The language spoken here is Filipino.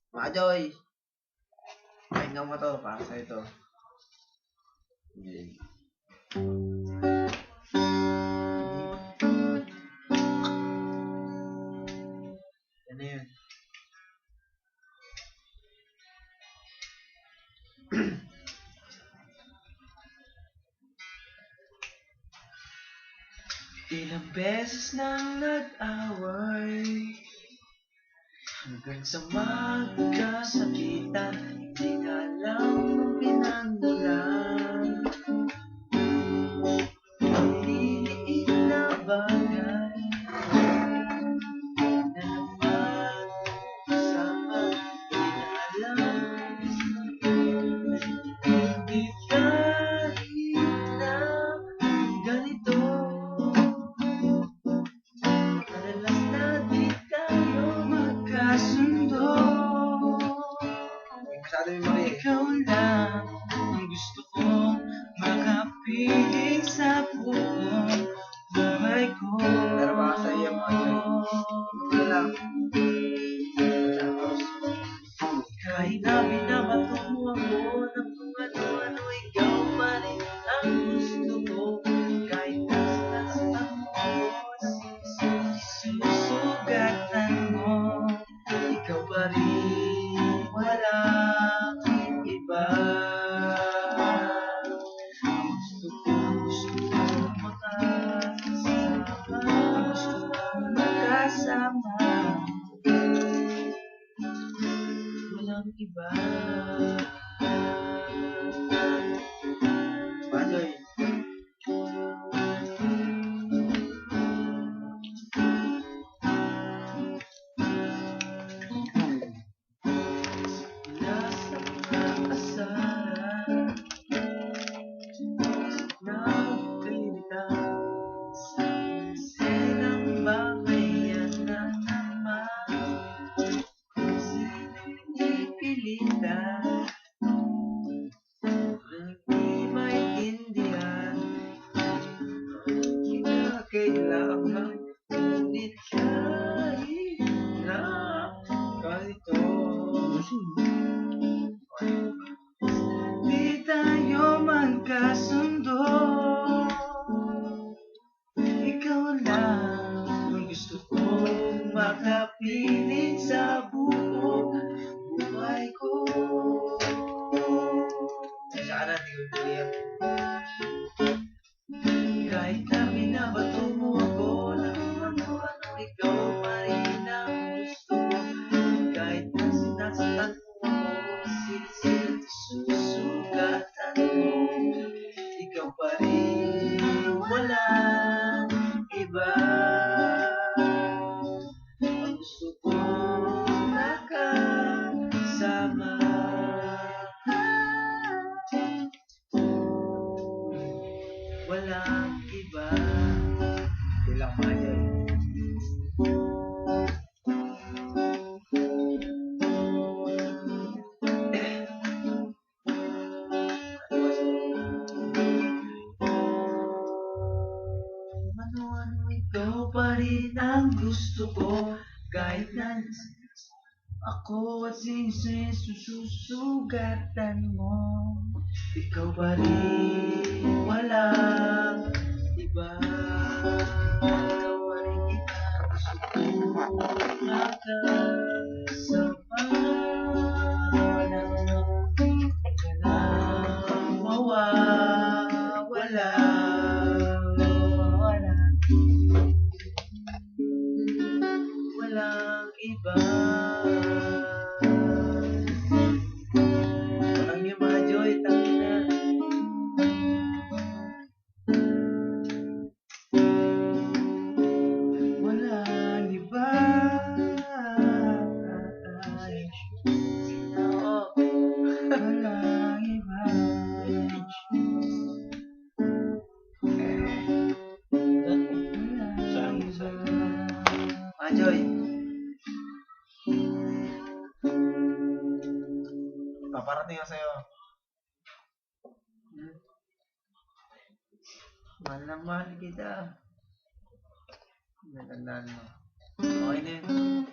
Mga Joy, pakinggan mo to, para sa'yo to. Okay. Ano yun? Ilang beses nang nag-away hanggang sa magkasakitan, di na alam ang pinagmulan. Maliliit na bagay na naman kasama, di na alam. Hindi kahit na ganito, madalas na di tayo magkasundo. Ikaw lang ang gusto kong makapiling sa buong buhay ko. Pero baka sa iyo mga ito lang. Kahit na binabato mo ako ng kung ano-ano, ikaw pa rin ang gusto ko. Kahit na sinasaktan mo ako ng sinusugatan mo, ikaw pa rin, walang iba. Gusto ko makasama, gusto ko makasama, walang iba. Panoy. Mula sa mga kasalan na kailitan, sa silang bakayan na naman, sinipilitan, di maintindihan, kinakailangan, ngunit kahit na ganito, di tayo magkasundo. Ikaw lang ang gusto kong makapiling sa buong buhay ko. Sana di ko tuliyan. Kahit na binabato mo ako ng ano-ano, ikaw pa rin ang gusto ko. Kahit na sinasaktan mo ako, sinisit susugatan mo, ikaw pa rin, walang iba. Ang gusto ko makasama, walang iba. Ilang mga dyan. Ano-ano, ikaw pa rin ang gusto ko. Kahit na ako at susugatan mo, ikaw pa rin, walang iba. Ikaw pa rin kita gusto ko makasama. Walang mawawala, walang iba. Walang yung mga Joy, tangina. Walang iba. Oo. Walang iba. Walang iba. Mga Joy, paparating ako sa'yo. Mahal na mahal kita. Natandaan mo. Okay na yun.